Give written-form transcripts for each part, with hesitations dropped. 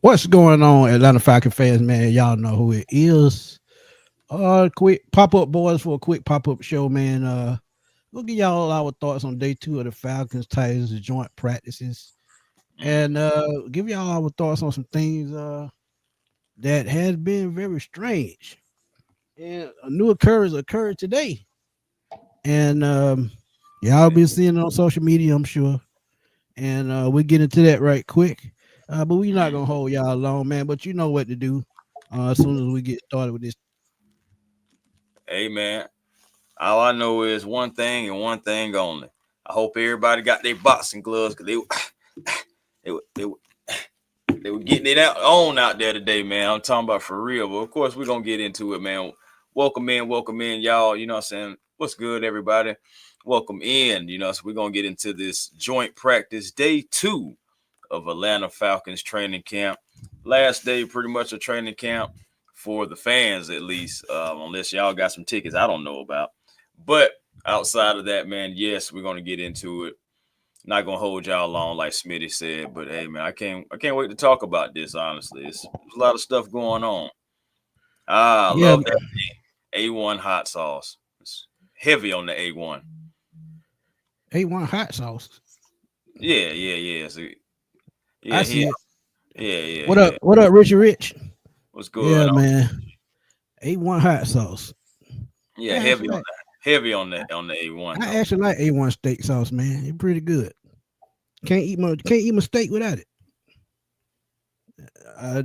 What's going on, Atlanta Falcon fans, man? Y'all know who it is. Quick pop-up boys for a quick pop-up show, man. We'll give y'all our thoughts on day 2 of the Falcons Titans joint practices. And give y'all our thoughts on some things that has been very strange. And a new occurrence occurred today. And y'all been seeing it on social media, I'm sure. And we'll get into that right quick. But we're not gonna hold y'all long, man. But you know what to do as soon as we get started with this. Hey man, all I know is one thing and one thing only. I hope everybody got their boxing gloves because they were getting it out there today, man. I'm talking about for real. But of course, we're gonna get into it, man. Welcome in, y'all. You know what I'm saying? What's good, everybody? Welcome in. So we're gonna get into this joint practice day 2 of Atlanta Falcons training camp. Last day, pretty much a training camp for the fans, at least, unless y'all got some tickets I don't know about. But outside of that, man, yes, we're gonna get into it. Not gonna hold y'all long, like Smitty said, but hey, man, I can't wait to talk about this. Honestly, there's a lot of stuff going on. I love that A1 hot sauce. It's heavy on the A1. A1 hot sauce. Yeah. So, I see it. Yeah. What up, Richie Rich? What's good? Yeah, man. A1 hot sauce. Yeah, heavy on the A1. I actually like A1 steak sauce, man. It's pretty good. Can't eat my steak without it.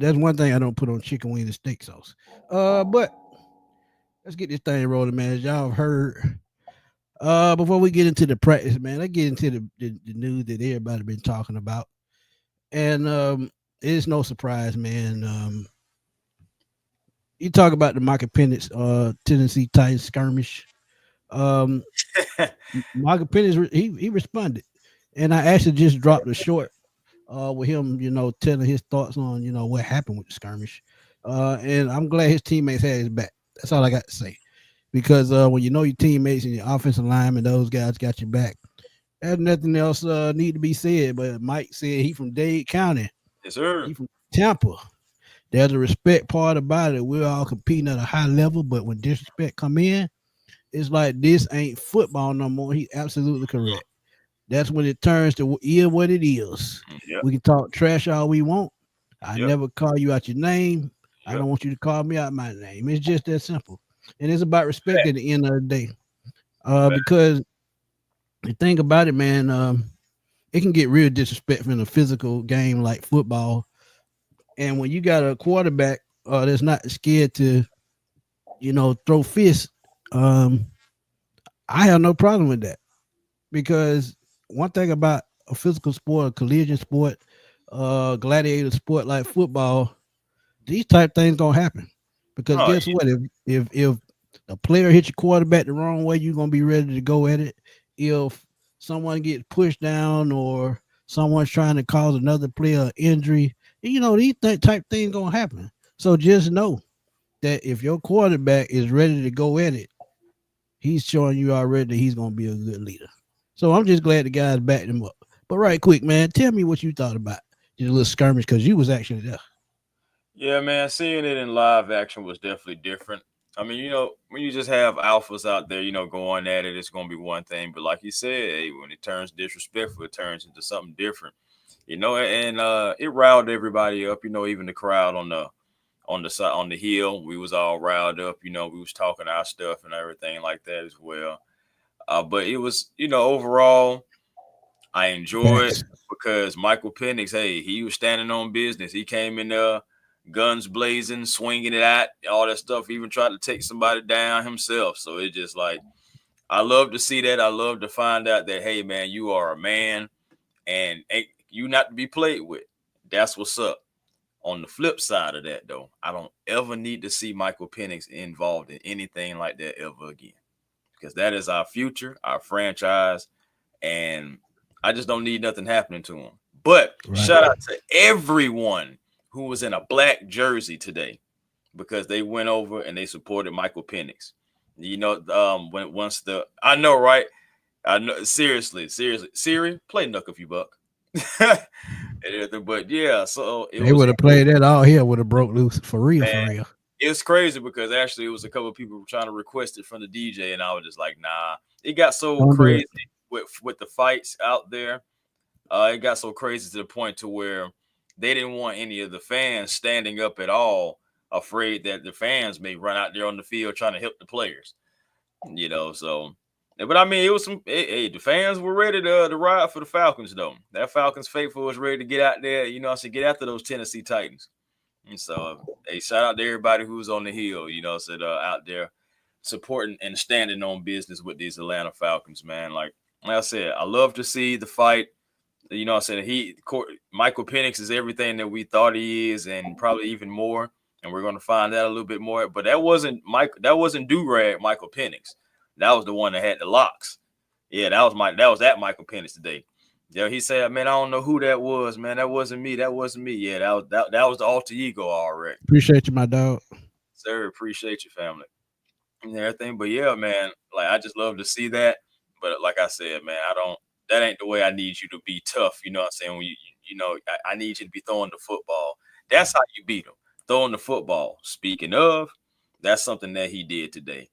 That's one thing I don't put on chicken wing and steak sauce. But let's get this thing rolling, man. As y'all have heard. Before we get into the practice, man, let's get into the news that everybody been talking about. And it's no surprise, man. You talk about the Michael Penix Tennessee Titans skirmish. Michael Penix he responded, and I actually just dropped a short with him, telling his thoughts on what happened with the skirmish. And I'm glad his teammates had his back. That's all I got to say. Because when your teammates and your offensive linemen, those guys got your back. There's nothing else need to be said. But Mike said he from Dade County. Yes, sir. He from Tampa. There's a respect part about it. We're all competing at a high level, but when disrespect come in, it's like this ain't football no more. He's absolutely correct. That's when it turns to what it is. Yep. We can talk trash all we want. I never call you out your name. I don't want you to call me out my name. It's just that simple. And it's about respect at the end of the day. Because the thing about it, man, it can get real disrespectful in a physical game like football. And when you got a quarterback that's not scared to, throw fists, I have no problem with that. Because one thing about a physical sport, a collision sport, gladiator sport like football, these type things gonna happen. Because guess what? If a player hits your quarterback the wrong way, you're gonna be ready to go at it. If someone gets pushed down or someone's trying to cause another player injury, these type things gonna happen. So just know that if your quarterback is ready to go at it, he's showing you already that he's gonna be a good leader. So I'm just glad the guys backed him up. But right quick, man, tell me what you thought about this little skirmish because you was actually there. Yeah, man, seeing it in live action was definitely different. I mean, when you just have alphas out there, going at it, it's going to be one thing. But like you said, hey, when it turns disrespectful, it turns into something different, and it riled everybody up, even the crowd on the side, on the hill. We was all riled up, we was talking our stuff and everything like that as well. But it was, overall, I enjoyed it because Michael Penix, hey, he was standing on business. He came in there, guns blazing, swinging it at all that stuff. He even tried to take somebody down himself. So it's just like, I love to see that. I love to find out that, hey, man, you are a man and you not to be played with. That's what's up. On the flip side of that, though, I don't ever need to see Michael Penix involved in anything like that ever again, because that is our future, our franchise, and I just don't need nothing happening to him. But shout out to everyone who was in a black jersey today, because they went over and they supported Michael Penix. I know, right? I know, seriously, Siri, play Knuck if you buck. But yeah, so it They was would have played that all here, would have broke loose for real, man, for real. it's crazy because actually it was a couple of people trying to request it from the DJ, and I was just like, nah. It got so Don't do crazy it. with the fights out there. It got so crazy to the point to where they didn't want any of the fans standing up at all, afraid that the fans may run out there on the field trying to help the players. So but I mean, it was some. Hey, the fans were ready to ride for the Falcons, though. That Falcons faithful was ready to get out there. I said get after those Tennessee Titans. And so, hey, shout out to everybody who's on the hill. Out there supporting and standing on business with these Atlanta Falcons, man. Like I said, I love to see the fight. I said Michael Penix is everything that we thought he is, and probably even more. And we're going to find out a little bit more. But that wasn't Mike. That wasn't do-rag Michael Penix. That was the one that had the locks. Yeah, that was that Michael Penix today. Yeah, he said, man, I don't know who that was, man. That wasn't me. That wasn't me. Yeah, that was the alter ego already. Appreciate you, my dog. Sir, appreciate your family and everything. But yeah, man, like I just love to see that. But like I said, man, I don't. That ain't the way I need you to be tough. You know what I'm saying? When I need you to be throwing the football. That's how you beat him. Throwing the football. Speaking of, that's something that he did today.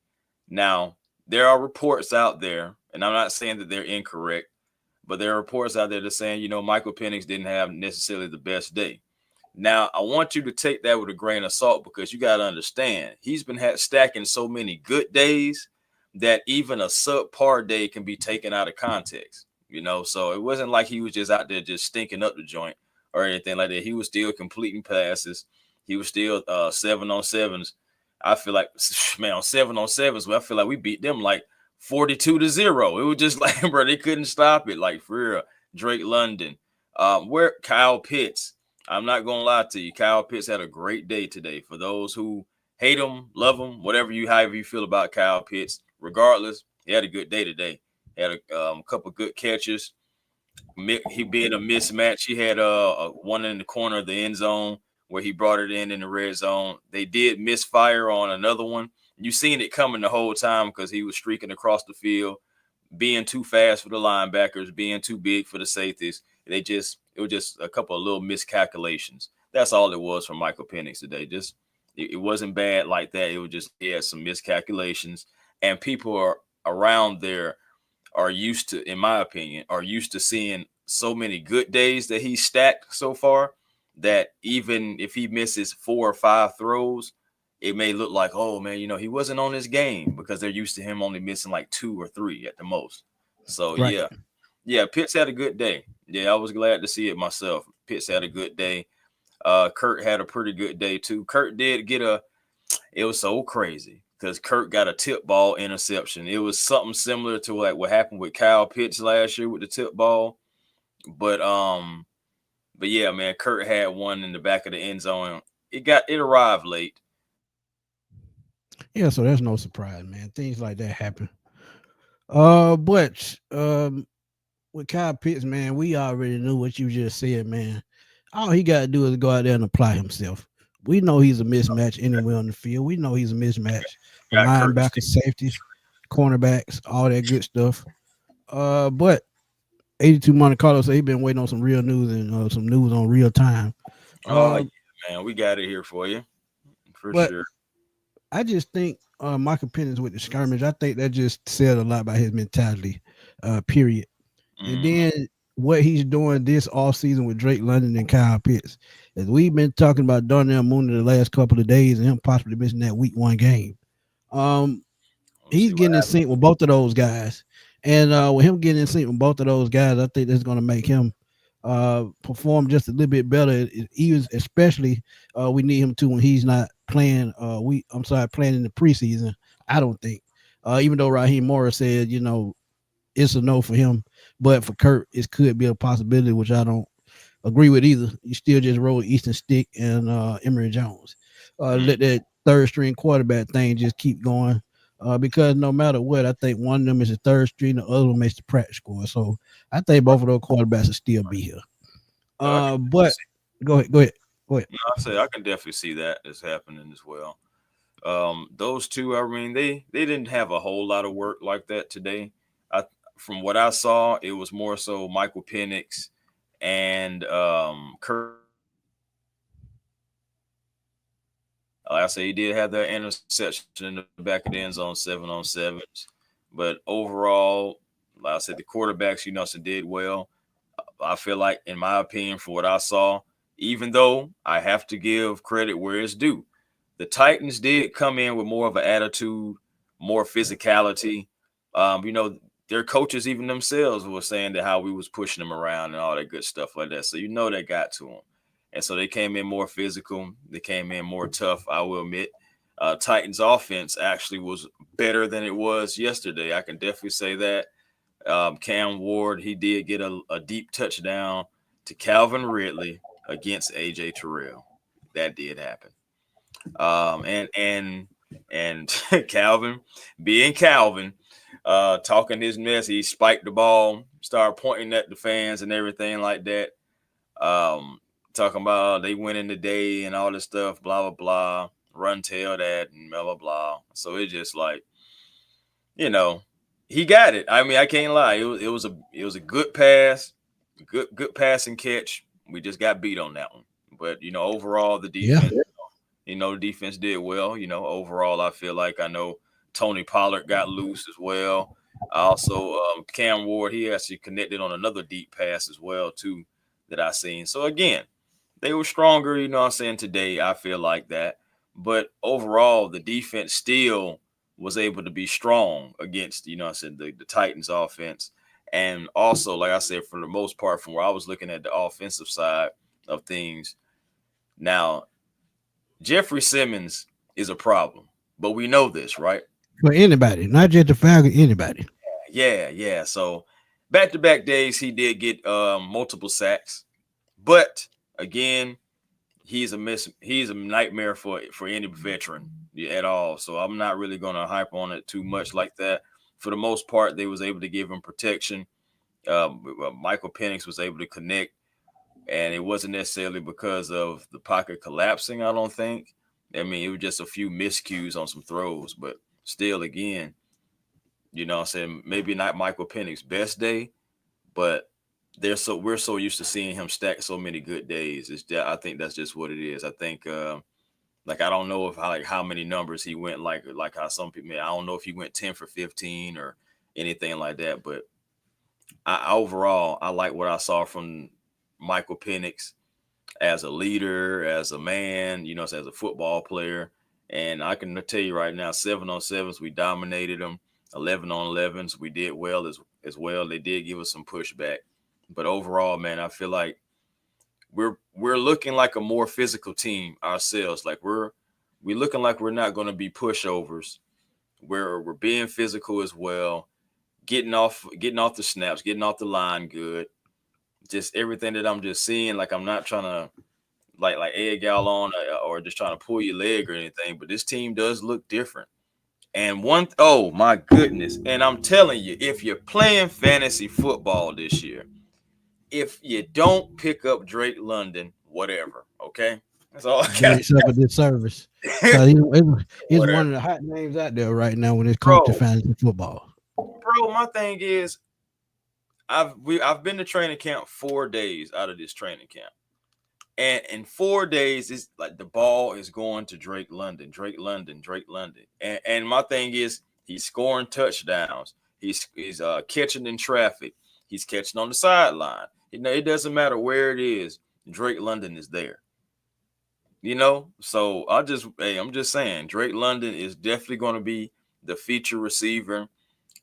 Now, there are reports out there, and I'm not saying that they're incorrect, but there are reports out there that saying, Michael Penix didn't have necessarily the best day. Now, I want you to take that with a grain of salt because you got to understand he's been stacking so many good days that even a subpar day can be taken out of context. So it wasn't like he was just out there just stinking up the joint or anything like that. He was still completing passes. He was still 7-on-7s. I feel like, man, on 7-on-7s, I feel like we beat them like 42-0. It was just like, bro, they couldn't stop it. Like, for real. Drake London. Where Kyle Pitts. I'm not going to lie to you. Kyle Pitts had a great day today. For those who hate him, love him, however you feel about Kyle Pitts, regardless, he had a good day today. He had a couple good catches. He being a mismatch. He had a one in the corner of the end zone where he brought it in the red zone. They did misfire on another one. You seen it coming the whole time because he was streaking across the field, being too fast for the linebackers, being too big for the safeties. It was just a couple of little miscalculations. That's all it was from Michael Penix today. Just it wasn't bad like that. It was just he had some miscalculations, and people are around there are used to, in my opinion, are used to seeing so many good days that he's stacked so far that even if he misses 4 or 5 throws, it may look like, oh man, he wasn't on his game because they're used to him only missing like 2 or 3 at the most. So Right. yeah, Pitts had a good day. Yeah, I was glad to see it myself. Pitts had a good day. Kurt had a pretty good day too. Kurt did get it was so crazy because Kurt got a tip ball interception. It was something similar to like what happened with Kyle Pitts last year with the tip ball. But yeah, man, Kurt had one in the back of the end zone. It arrived late. Yeah, so that's no surprise, man. Things like that happen. But with Kyle Pitts, man, we already knew what you just said, man. All he got to do is go out there and apply himself. We know he's a mismatch anywhere on the field. We know he's a mismatch for Got Kurt. linebackers, safeties, cornerbacks, all that good stuff. But 82 Monte Carlo said he been waiting on some real news and some news on real time. Yeah, man, we got it here for you for sure. I just think Michael Penix with the skirmish, I think that just said a lot about his mentality, period. And then what he's doing this off season with Drake London and Kyle Pitts. As we've been talking about Darnell Mooney the last couple of days and him possibly missing that week 1 game. He's getting in sync with both of those guys. And with him getting in sync with both of those guys, I think that's going to make him perform just a little bit better. Even especially we need him to when he's not playing. Playing in the preseason. I don't think. Even though Raheem Morris said, it's a no for him, but for Kurt, it could be a possibility, which I don't agree with either. You still just roll Easton Stick and Emory Jones. Let that third string quarterback thing just keep going. Because no matter what, I think one of them is the third string, the other one makes the practice score. So I think both of those quarterbacks will still be here. But go ahead. No, I say I can definitely see that as happening as well. Those two, I mean, they didn't have a whole lot of work like that today. From what I saw, it was more so Michael Penix and Like I say, he did have that interception in the back of the end zone, 7-on-7s. But overall, like I said, the quarterbacks, did well. I feel like, in my opinion, for what I saw, even though I have to give credit where it's due, the Titans did come in with more of an attitude, more physicality. Their coaches, even themselves, were saying that how we was pushing them around and all that good stuff like that. So that got to them. And so they came in more physical. They came in more tough, I will admit. Titans offense actually was better than it was yesterday. I can definitely say that. Cam Ward, he did get a deep touchdown to Calvin Ridley against AJ Terrell. That did happen. And Calvin, being Calvin, talking his mess, he spiked the ball, started pointing at the fans and everything like that. Talking about they win in the day and all this stuff, blah blah blah, run tell that and blah blah blah. So it's just like, he got it. I mean, I can't lie. It was a good pass, good pass and catch. We just got beat on that one. But overall, the defense, the defense did well. Overall, I feel like, I know Tony Pollard got loose as well. Also, Cam Ward, he actually connected on another deep pass as well too that I seen. So again, they were stronger. Today I feel like that. But overall, the defense still was able to be strong against, the Titans offense. And also, like I said, for the most part, from where I was looking at the offensive side of things, now Jeffrey Simmons is a problem, but we know this, right? For anybody, not just the Falcons, anybody. Yeah. So back-to-back days, he did get multiple sacks, but again, he's a nightmare for any veteran at all. So I'm not really going to hype on it too much like that. For the most part, they was able to give him protection. Michael Penix was able to connect, and it wasn't necessarily because of the pocket collapsing, I don't think. I mean, it was just a few miscues on some throws, but still, again, maybe not Michael Penix's best day, but we're so used to seeing him stack so many good days. I think that's just what it is. I think I don't know if how many numbers he went, like how some people, I don't know if he went 10 for 15 or anything like that, but overall I like what I saw from Michael Penix as a leader, as a man, as a football player. And I can tell you right now, 7-on-7s, we dominated them. 11-on-11s, we did well as well. They did give us some pushback. But overall, man, I feel like we're looking like a more physical team ourselves. Like we're looking like we're not going to be pushovers. We're being physical as well, getting off the snaps, getting off the line good. Just everything that I'm just seeing. Like I'm not trying to like egg y'all on or just trying to pull your leg or anything. But this team does look different. And oh my goodness. And I'm telling you, if you're playing fantasy football this year, if you don't pick up Drake London, whatever, okay? That's all I Doing got. yourself a disservice. He's one of the hot names out there right now when it comes to fantasy football. Bro, my thing is, I've been to training camp 4 days out of this training camp. And in 4 days, it's like the ball is going to Drake London. And my thing is, he's scoring touchdowns. He's catching in traffic. He's catching on the sideline. It doesn't matter where it is. Drake London is there. So I'm just saying, Drake London is definitely going to be the feature receiver.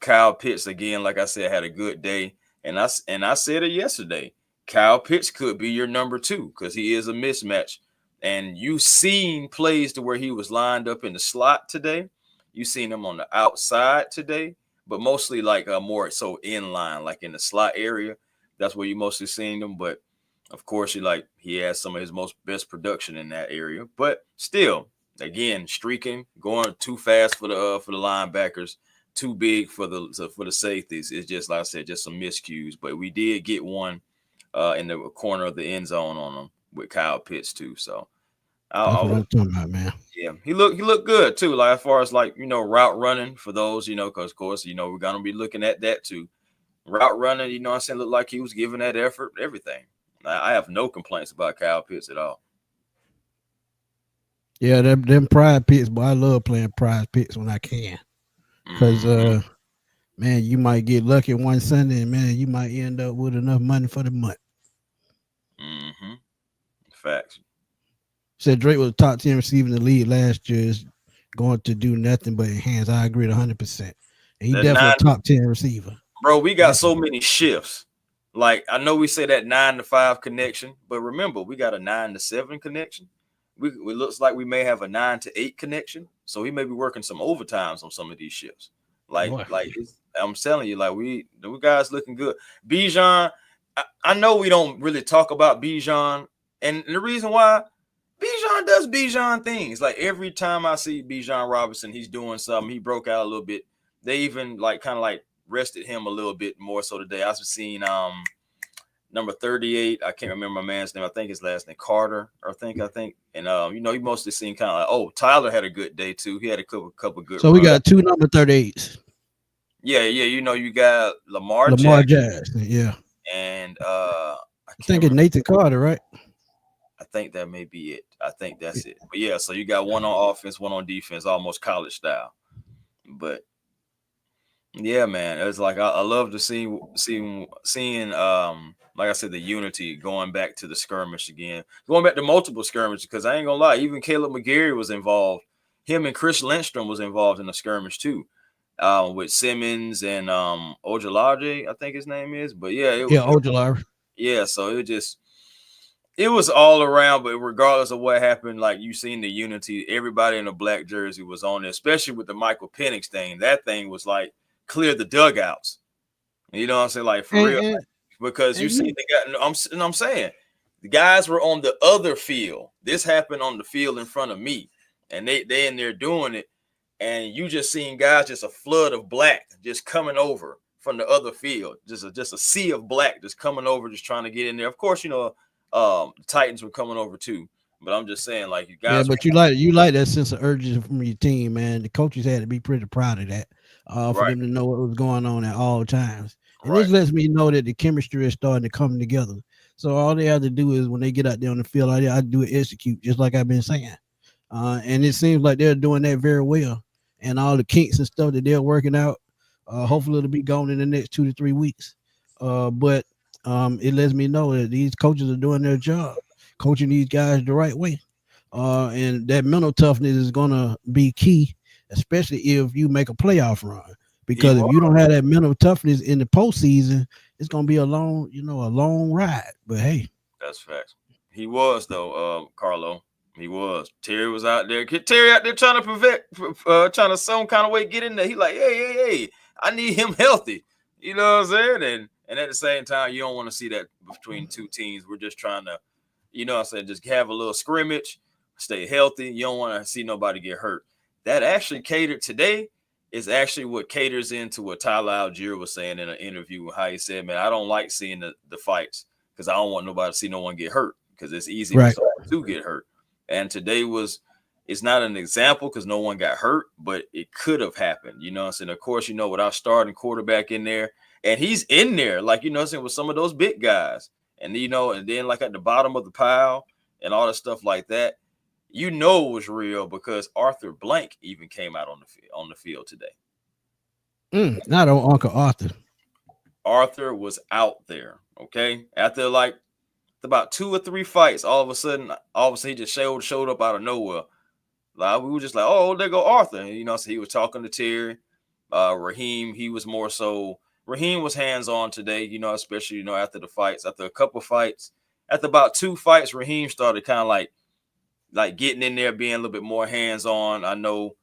Kyle Pitts, again, like I said, had a good day. And I said it yesterday. Kyle Pitts could be your number 2 because he is a mismatch. And you seen plays to where he was lined up in the slot today. You seen him on the outside today, but mostly like more so in line, like in the slot area. That's where you mostly seen him. But of course, he has some of his best production in that area. But still, again, streaking, going too fast for the linebackers, too big for the safeties. It's just like I said, just some miscues. But we did get one in the corner of the end zone on him with Kyle Pitts too. So that's what I'm talking about, man. Yeah, he looked good too. Like as far as route running for those, because of course we're gonna be looking at that too. Route running, looked like he was giving that effort, everything. I have no complaints about Kyle Pitts at all. Yeah, them pride picks, boy. I love playing prize picks when I can. Cause man, you might get lucky one Sunday, and man, you might end up with enough money for the month. Facts. Said Drake was a top 10 receiver in the league last year. Is going to do nothing but enhance. I agree 100%. And he definitely a top 10 receiver. Bro, we got so many shifts. Like, I know we say that 9 to 5 connection, but remember, we got a 9 to 7 connection. It looks like we may have a 9 to 8 connection. So he may be working some overtimes on some of these shifts. I'm telling you, the guys looking good. Bijan, I know we don't really talk about Bijan, and the reason why, Bijan does Bijan things. Like, every time I see Bijan Robinson, he's doing something. He broke out a little bit. They even rested him a little bit more so today. I was seeing number 38. I can't remember my man's name. I think his last name Carter. I think. And he mostly seen kind of like, Tyler had a good day too. He had a couple good. So we got 2 number 38s. Yeah. You got Lamar Jackson. Yeah. And I think it's Nathan Carter, right? I think that may be it. I think that's it. But yeah, so you got one on offense, one on defense, almost college style. But yeah, man, it's like I love to seeing like I said, the unity going back to the skirmish again, going back to multiple skirmishes, because I ain't gonna lie, even Caleb McGarry was involved. Him and Chris Lindstrom was involved in the skirmish too, with Simmons and Ojolari, I think his name is. But yeah, Ojolari. Yeah, so it was all around, but regardless of what happened, like you seen the unity, everybody in a black jersey was on there, especially with the Michael Penix thing. That thing was like clear the dugouts. You know what I'm saying? Like for real. Because you see I'm saying the guys were on the other field. This happened on the field in front of me. And they in there doing it. And you just seen guys, just a flood of black just coming over from the other field. Just a sea of black just coming over, just trying to get in there. Of course, the Titans were coming over too. But I'm just saying, like, you guys. Yeah, but you like that sense of urgency from your team, man. The coaches had to be pretty proud of that, for them to know what was going on at all times. And this lets me know that the chemistry is starting to come together. So all they have to do is when they get out there on the field, I do it, execute, just like I've been saying. And it seems like they're doing that very well. And all the kinks and stuff that they're working out, hopefully it'll be gone in the next 2 to 3 weeks. But it lets me know that these coaches are doing their job, coaching these guys the right way. And that mental toughness is going to be key, especially if you make a playoff run. Because if you don't have that mental toughness in the postseason, it's going to be a long ride. But hey. That's facts. He was, though, Carlo. He was. Terry was out there. Terry out there trying to trying to some kind of way get in there. He like, hey, I need him healthy. You know what I'm saying? And at the same time, you don't want to see that between two teams. We're just trying to, just have a little scrimmage, stay healthy. You don't want to see nobody get hurt. That actually catered today is actually what caters into what Tyler Algier was saying in an interview, how he said, man, I don't like seeing the fights because I don't want nobody to see no one get hurt because it's easy for someone to get hurt. And today it's not an example because no one got hurt, but it could have happened. You know what I'm saying? Of course, with our starting quarterback in there, and he's in there, like, with some of those big guys. And, and then like at the bottom of the pile and all the stuff like that, it was real because Arthur Blank even came out on the field today. Not on Uncle Arthur. Arthur was out there, okay? After about 2 or 3 fights, all of a sudden he just showed up out of nowhere. Like, we were just like, oh, there go Arthur. And, so he was talking to Terry. Raheem, he was more so. Raheem was hands-on today, especially, after the fights. After a couple fights, after about 2 fights, Raheem started kind of like getting in there, being a little bit more hands-on. I know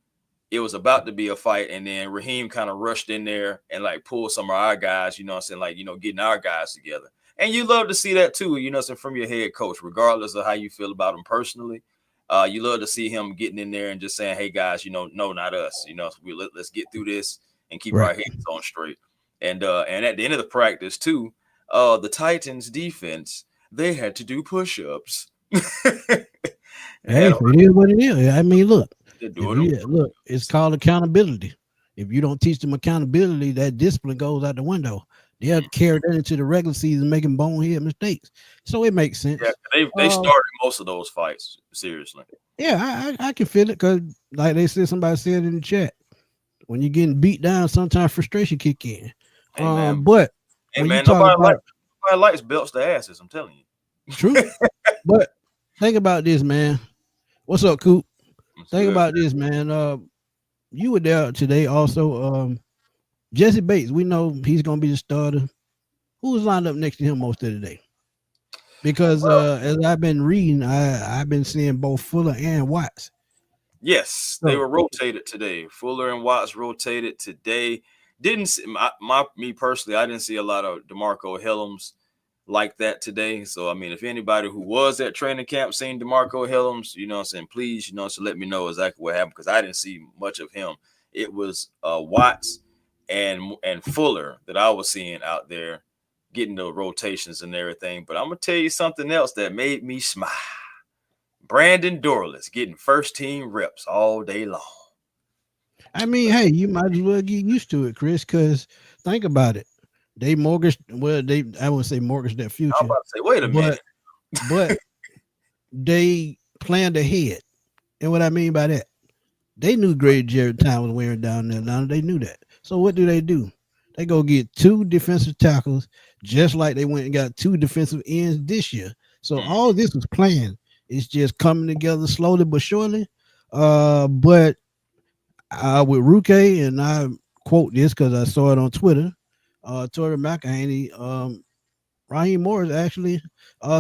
it was about to be a fight, and then Raheem kind of rushed in there and like pulled some of our guys, getting our guys together. And you love to see that too, from your head coach, regardless of how you feel about him personally. You love to see him getting in there and just saying, hey guys, no, not us. Let's get through this and keep our heads on straight. And at the end of the practice too, the Titans defense, they had to do push-ups. Hey, it is what it is. I mean, look, it's called accountability. If you don't teach them accountability, that discipline goes out the window. They'll carry that into the regular season, making bonehead mistakes. So it makes Yeah, sense. they started most of those fights. Seriously. Yeah, I can feel it because, like they said, somebody said in the chat, when you're getting beat down, sometimes frustration kick in. Hey man, But hey when you man, talk about nobody likes belts to asses. I'm telling you. true, but think about this, man. What's up, Coop? It's Think good. about this, man. You were there today also. Jesse Bates, we know he's gonna be the starter. Who was lined up next to him most of the day? Because Well, as I've been reading, I've been seeing both Fuller and Watts. yes, they So were rotated today. Fuller and Watts rotated today. Didn't see, me personally, I didn't see a lot of DeMarco Hellums like that today. So I mean, if anybody who was at training camp seen DeMarco Hellums, you know what I'm saying, please, you know, so let me know exactly what happened because I didn't see much of him. It was Watts and Fuller that I was seeing out there getting the rotations and everything. But I'm gonna tell you something else that made me smile. Brandon Dorless getting first team reps all day long. I mean, hey, you might as well get used to it, Chris. Because think about it. They mortgaged. Well, I wouldn't say mortgaged their I'm future, about to say, wait a but minute. they planned ahead. And what I mean by that, they knew Grady Jarrett time was wearing down there. Now they knew that. So what do? They go get two defensive tackles, just like they went and got two defensive ends this year. So all this was planned. It's just coming together slowly but surely. But with Ruke, and I quote this because I saw it on Twitter. Tori McElhaney, Raheem Morris actually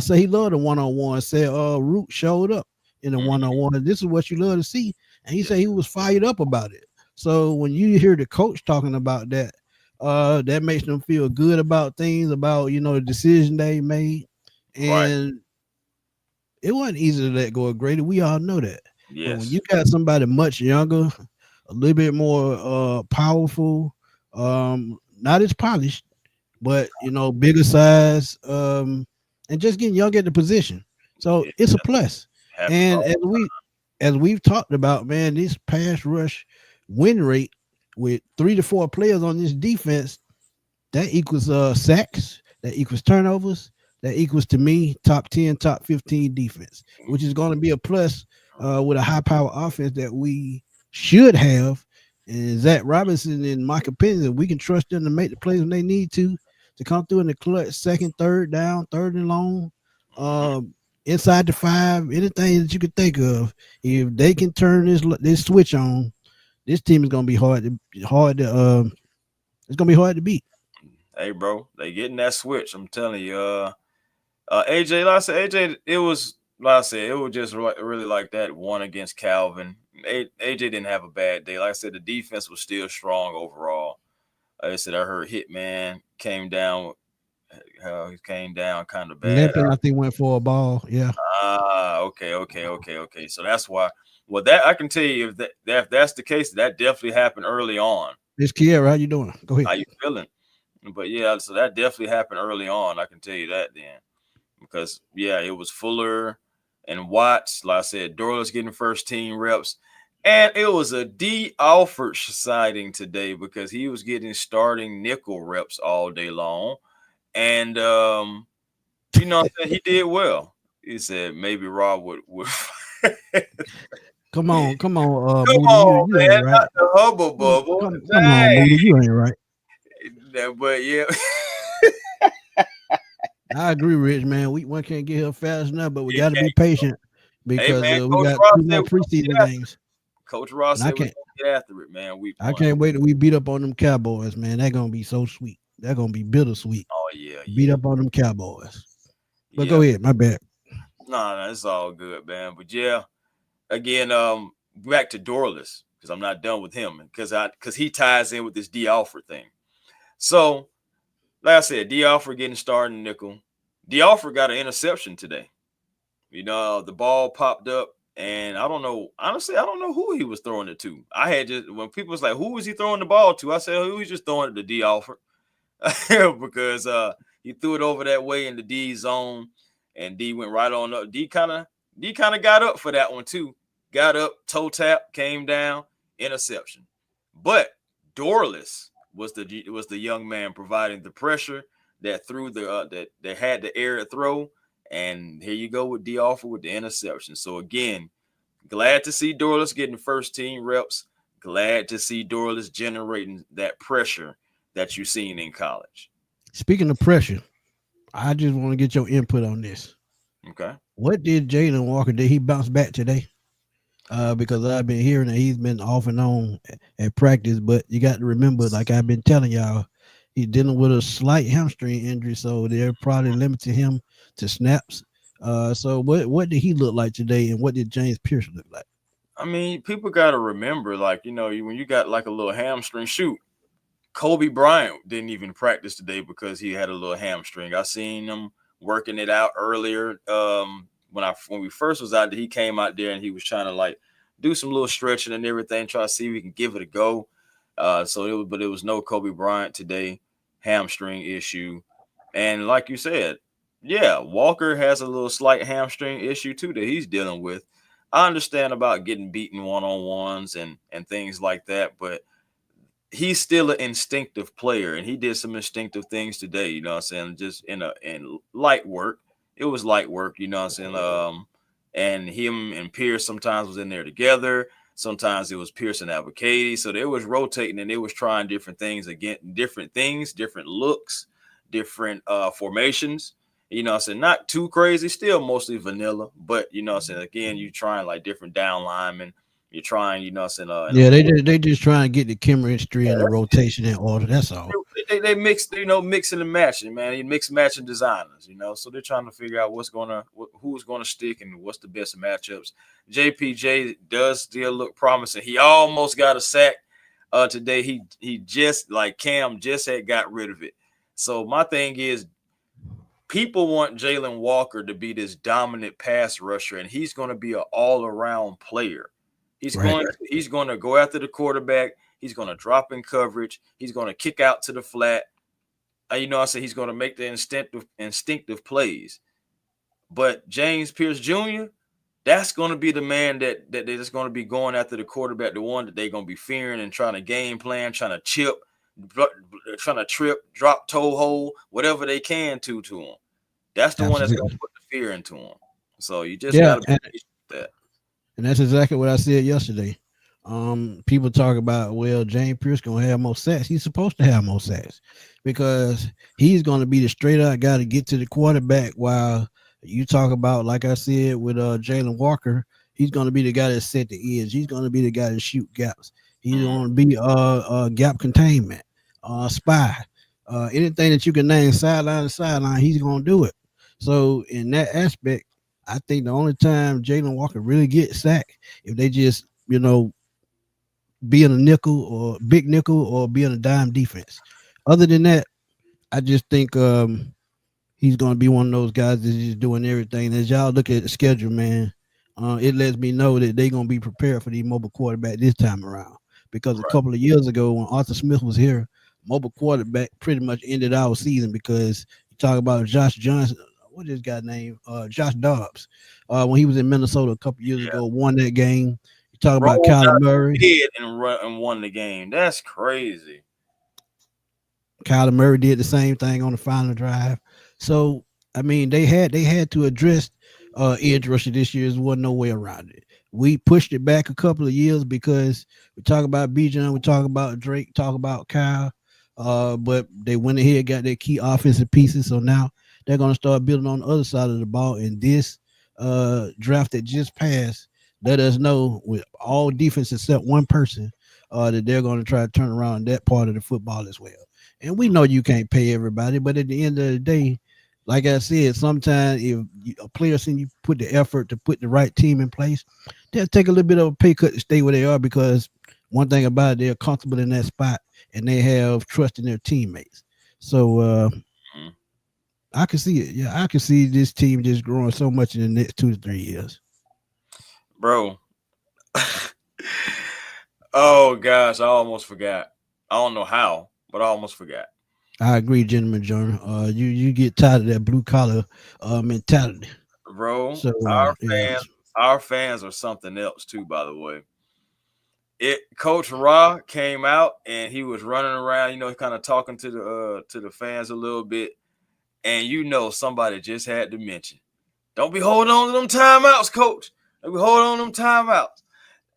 said he loved the one-on-one. Said Root showed up in the one-on-one. This is what you love to see. And he said he was fired up about it. So when you hear the coach talking about that, that makes them feel good about things, about the decision they made. Right. And it wasn't easy to let go of Grady. We all know that. But when Yes. you got somebody much younger, a little bit more powerful, not as polished, but bigger size, and just getting young at the position. So Yeah. it's a plus. Happens And all. as we've talked about, man, this pass rush win rate with 3 to 4 players on this defense, that equals sacks, that equals turnovers, that equals to me top 10, top 15 defense, which is going to be a plus with a high power offense that we should have. And Zach Robinson and Michael Penix, we can trust them to make the plays when they need to come through in the clutch, second, third down, third and long, inside the 5, anything that you could think of. If they can turn this switch on, this team is going to be it's going to be hard to beat. Hey, bro, they getting that switch. I'm telling you. AJ, like I said, AJ, it was like I said, it was just really like that one against Calvin. AJ didn't have a bad day. Like I said, the defense was still strong overall. Like I said, I heard Hitman came down. He came down kind of bad. Limping, I think went for a ball. Yeah. Okay. So that's why. Well, that I can tell you if that's the case, that definitely happened early on. It's Kiera. How you doing? Go ahead. How you feeling? But yeah, so that definitely happened early on. I can tell you that then. Because yeah, it was Fuller and Watts. Like I said, Dorless getting first team reps. And it was a D. Alford sighting today because he was getting starting nickel reps all day long. And he did well. He said maybe Rob would Come on, Come Moody. on, You ain't man. right. Not the hubble bubble. Come on, Moody. You ain't right. But yeah. I agree, Rich, man. One can't get here fast enough, but we You got to be can't. patient Hey because man, we Coach got Ross 2 said more we're gonna preseason get after games. it. Coach Ross And said we're gonna get after it, man. Week I 1. can't wait till we beat up on them Cowboys, man. They're gonna be so sweet. They're gonna be bittersweet. Oh yeah. Beat up on them Cowboys. But Yeah. go ahead, my bad. No, it's all good, man. But yeah, again, back to Dorless because I'm not done with him because he ties in with this D. Alford thing. So, like I said, D. Alford getting started in nickel. D. Alford got an interception today. The ball popped up, and I don't know. Honestly, I don't know who he was throwing it to. I had just when people was like, "Who was he throwing the ball to?" I said, "Who was just throwing it to D. Alford?" because he threw it over that way in the D zone, and D went right on up. D kind of got up for that one too. Got up, toe tap, came down, interception. But Dorless was the young man providing the pressure that threw that had the air to throw. And here you go with D Offer with the interception. So again, glad to see Dorlus getting first team reps. Glad to see Dorlus generating that pressure that you've seen in college. Speaking of pressure, I just want to get your input on this. Okay. What did Jalen Walker, did he bounce back today? Because I've been hearing that he's been off and on at practice, but you got to remember, like I've been telling y'all, he's dealing with a slight hamstring injury, so they're probably limiting him to snaps. So what did he look like today, and what did James Pierce look like? I mean, people got to remember, like, when you got like a little hamstring, shoot, Kobe Bryant didn't even practice today because he had a little hamstring. I seen him working it out earlier. When we first was out there, he came out there and he was trying to like do some little stretching and everything, try to see if we can give it a go. But it was no Kobe Bryant today, hamstring issue. And like you said, yeah, Walker has a little slight hamstring issue too that he's dealing with. I understand about getting beaten one-on-ones and things like that, but he's still an instinctive player, and he did some instinctive things today, you know what I'm saying? Just in light work. It was light work, you know what I'm saying? And him and Pierce sometimes was in there together. Sometimes it was Pierce and Abacady. So they was rotating and they was trying different things again, different looks, different formations. You know what I'm saying? Not too crazy, still mostly vanilla, but you know what I'm saying? Again, you trying like different down linemen. You're trying, you know what I'm saying? Yeah, they just trying to get the chemistry and the rotation in order. That's all. They mix, mixing and matching, man. You mix matching designers, so they're trying to figure out who's gonna stick and what's the best matchups. JPJ does still look promising. He almost got a sack today. He just, like Cam, just had got rid of it. So my thing is, people want Jalen Walker to be this dominant pass rusher, and he's going to be an all-around player. He's going to go after the quarterback. He's going to drop in coverage. He's going to kick out to the flat. He's going to make the instinctive plays. But James Pierce Jr., that's going to be the man that they're just going to be going after the quarterback, the one that they're going to be fearing and trying to game plan, trying to chip, trying to trip, drop, toe hold, whatever they can to him. That's the one that's going to put the fear into him. So you just got to be patient with that. And that's exactly what I said yesterday. People talk about, well, James Pierce gonna have more sacks. He's supposed to have more sacks because he's gonna be the straight out guy to get to the quarterback. While you talk about, like I said, with Jalen Walker, he's gonna be the guy that set the edge. He's gonna be the guy that shoot gaps. He's gonna be gap containment, spy, anything that you can name sideline to sideline. He's gonna do it. So in that aspect, I think the only time Jalen Walker really gets sacked if they just, be in a nickel or big nickel or be in a dime defense. Other than that, I just think he's going to be one of those guys that's just doing everything. As y'all look at the schedule, man, it lets me know that they're going to be prepared for the mobile quarterback this time around. Because a couple of years ago when Arthur Smith was here, mobile quarterback pretty much ended our season because you talk about Josh Johnson. What is his guy name? Josh Dobbs. When he was in Minnesota a couple years ago, won that game. You talk about Kyler Murray. And won the game. That's crazy. Kyler Murray did the same thing on the final drive. So, I mean, they had to address edge rusher this year. There wasn't no way around it. We pushed it back a couple of years because we talk about Bijan, we talk about Drake, talk about Kyle. But they went ahead, got their key offensive pieces. So now they're going to start building on the other side of the ball. And this draft that just passed let us know, with all defense except one person, that they're going to try to turn around that part of the football as well. And we know you can't pay everybody, but at the end of the day, like I said, sometimes if a player seen you put the effort to put the right team in place, they'll take a little bit of a pay cut to stay where they are, because one thing about it, they're comfortable in that spot and they have trust in their teammates. So I can see it. Yeah, I can see this team just growing so much in the next 2 to 3 years. Bro. Oh, gosh, I almost forgot. I don't know how, but I almost forgot. I agree, gentleman, John. You get tired of that blue collar mentality, bro. So our fans are something else too. By the way, Coach Ra came out and he was running around, kind of talking to the fans a little bit, and somebody just had to mention, don't be holding on to them timeouts, coach. Don't be holding on to them timeouts.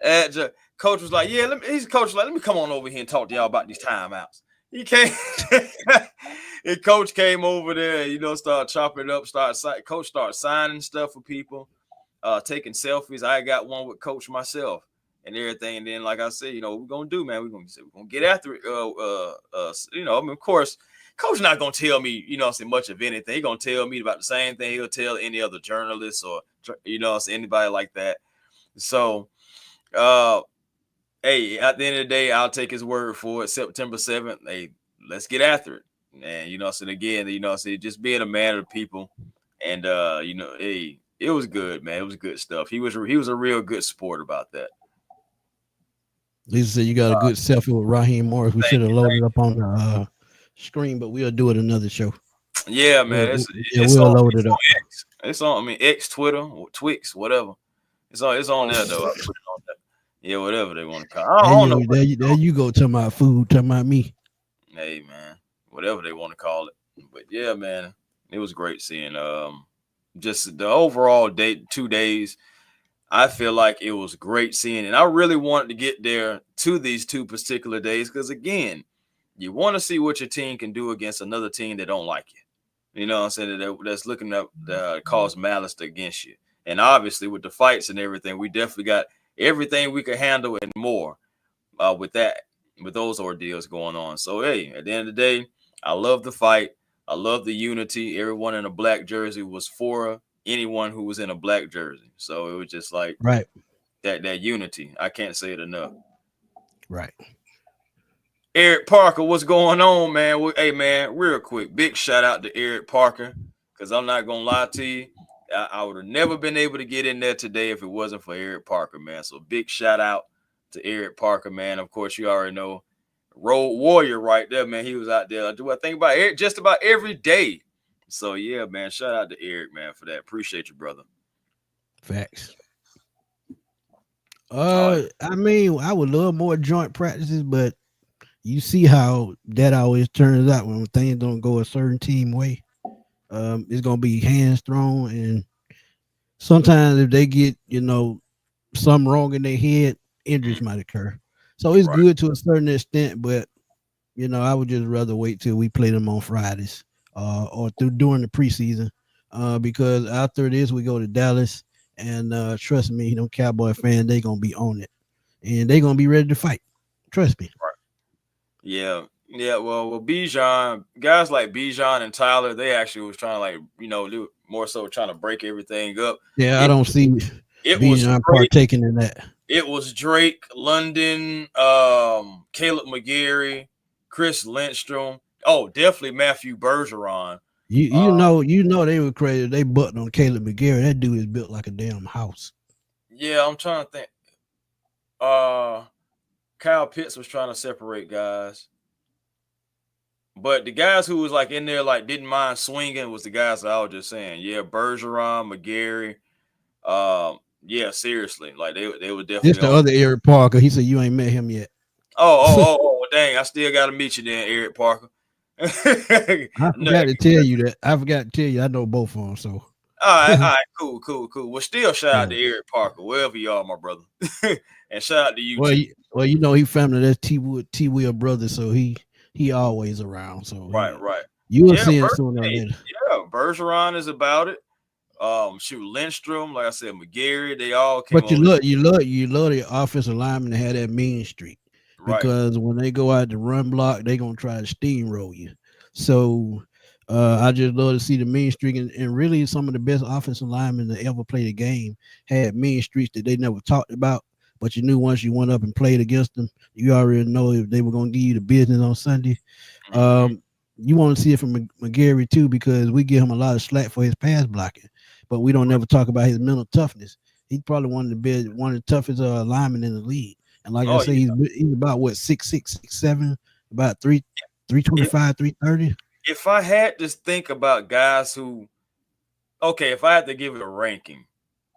And coach was like, yeah, let me come on over here and talk to y'all about these timeouts. He came, and coach came over there, started chopping it up, coach started signing stuff for people, taking selfies. I got one with coach myself and everything. And then, like I said, what we're gonna do, man, we're gonna get after it. Of course, coach not gonna tell me, much of anything. He gonna tell me about the same thing he'll tell any other journalist or anybody like that. So hey, at the end of the day, I'll take his word for it. September 7th, hey, let's get after it. And again, just being a man of the people, and hey, it was good, man. It was good stuff. He was a real good sport about that. Lisa said you got a good selfie with Raheem Morris. We should have loaded up on the screen, but we'll do it another show. Yeah, man. We'll load it up. It's on X, Twitter, Twix, whatever. It's on there though. I put it on there. Yeah, whatever they want to call. I don't know. There you go. Talking about food. Talking about me. Hey, man. Whatever they want to call it. But yeah, man, it was great seeing just the overall 2 days. I feel like it was great seeing, and I really wanted to get there to these 2 particular days because, again, you want to see what your team can do against another team that don't like you. You know what I'm saying? That's looking to cause malice against you. And obviously, with the fights and everything, we definitely got everything we could handle and more with those ordeals going on. So, hey, at the end of the day, I love the fight. I love the unity. Everyone in a black jersey was for anyone who was in a black jersey. So it was just like right that unity. I can't say it enough. Right. Eric Parker, what's going on, man? Hey, man, real quick, big shout out to Eric Parker, because I'm not gonna lie to you, I would have never been able to get in there today if it wasn't for Eric Parker, man. So big shout out to Eric Parker, man. Of course, you already know, Road Warrior right there, man. He was out there. Do I think about Eric just about every day? So yeah, man. Shout out to Eric, man, for that. Appreciate you, brother. Facts. I mean, I would love more joint practices, but you see how that always turns out when things don't go a certain team way. It's gonna be hands thrown, and sometimes if they get something wrong in their head, injuries might occur. So it's good to a certain extent, but I would just rather wait till we play them on Fridays or during the preseason, because after this we go to Dallas, and trust me, Cowboy fans, they gonna be on it, and they gonna be ready to fight. Trust me. Right. Yeah. Well, Bijan, guys like Bijan and Tyler, they actually was trying to more so trying to break everything up. Yeah, I don't see Bijan partaking in that. It was Drake, London, Caleb McGarry, Chris Lindstrom. Oh, definitely Matthew Bergeron. You know they were crazy. They button on Caleb McGarry. That dude is built like a damn house. Yeah, I'm trying to think. Kyle Pitts was trying to separate guys, but the guys who was in there didn't mind swinging was the guys that I was just saying. Yeah, Bergeron, McGarry. Yeah, seriously, they were definitely. It's the other Eric Parker. He said you ain't met him yet. Oh, dang! I still got to meet you then, Eric Parker. I forgot to tell you that. I forgot to tell you I know both of them. So all right, cool. Well, still shout out to Eric Parker, wherever you are, my brother, and shout out to you. Well, he family. That's T Will brother, so he always around. So right. You will see him sooner or later. Yeah, Bergeron is about it. Lindstrom, like I said, McGarry, they all came. But you love the offensive lineman to have that mean streak, because when they go out to run block, they gonna try to steamroll you. So I just love to see the mean streak, and really some of the best offensive linemen that ever played a game had mean streaks that they never talked about. But you knew once you went up and played against them, you already know if they were gonna give you the business on Sunday. You want to see it from McGarry too, because we give him a lot of slack for his pass blocking, but we don't never talk about his mental toughness. He's probably one of the toughest linemen in the league. And like I say, he's about 6'6", 6'7", about 325, 330. If I had to think about guys who, if I had to give it a ranking,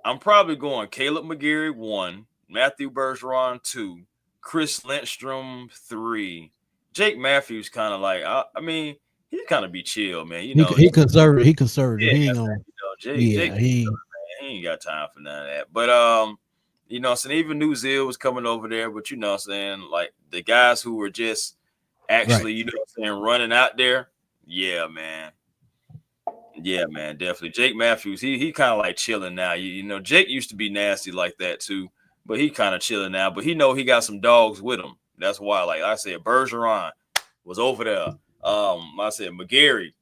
I'm probably going Caleb McGarry 1, Matthew Bergeron 2, Chris Lindstrom 3. Jake Matthews kind of like I mean he kind of be chill, man. You know, He conservative. He conservative. yeah, He ain't that's that, gonna. you know, Jake, Yeah, he. man, he ain't got time for none of that. But you know, so even New Zealand was coming over there, but you know, what I'm saying like the guys who were just Right. actually, you know, what I'm saying running out there, yeah, man. Yeah, man, definitely. Jake Matthews, he kind of like chilling now. You know, Jake used to be nasty like that too, but he kind of chilling now. But he know he got some dogs with him. That's why, like I said, Bergeron was over there. I said McGarry.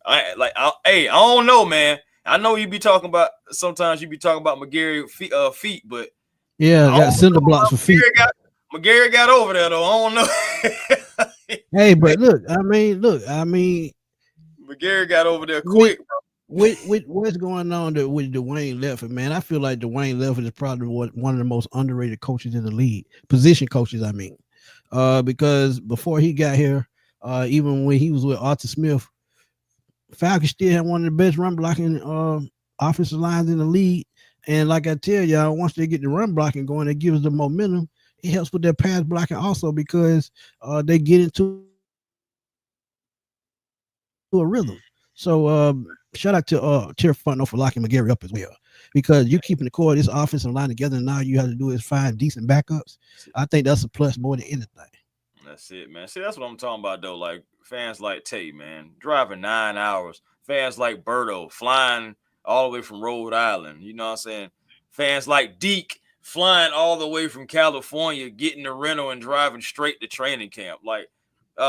Hey, I don't know, man. I know you be talking about sometimes you be talking about McGarry feet, but Yeah, I got don't cinder know. blocks for feet. McGarry got over there though. I don't know. Hey, but look, McGarry got over there with quick, bro. with what's going on with Dwayne Leffert, man, I feel like Dwayne Leffert is probably one of the most underrated coaches in the league, position coaches, I mean, because before he got here, even when he was with Arthur Smith, Falcons still had one of the best run blocking offensive lines in the league. And like I tell y'all, once they get the run blocking going, it gives them momentum. It helps with their pass blocking also because they get into a rhythm. So shout out to Tier Fronto for locking McGarry up as well. Because you keeping the core of this offensive line together, and now you have to do is find decent backups. I think that's a plus more than anything. That's it, man. See, that's what I'm talking about, though. Like fans like Tay, man, driving 9 hours. Fans like Berto flying all the way from Rhode Island. You know what I'm saying? Fans like Deke flying all the way from California, getting the rental and driving straight to training camp. Like,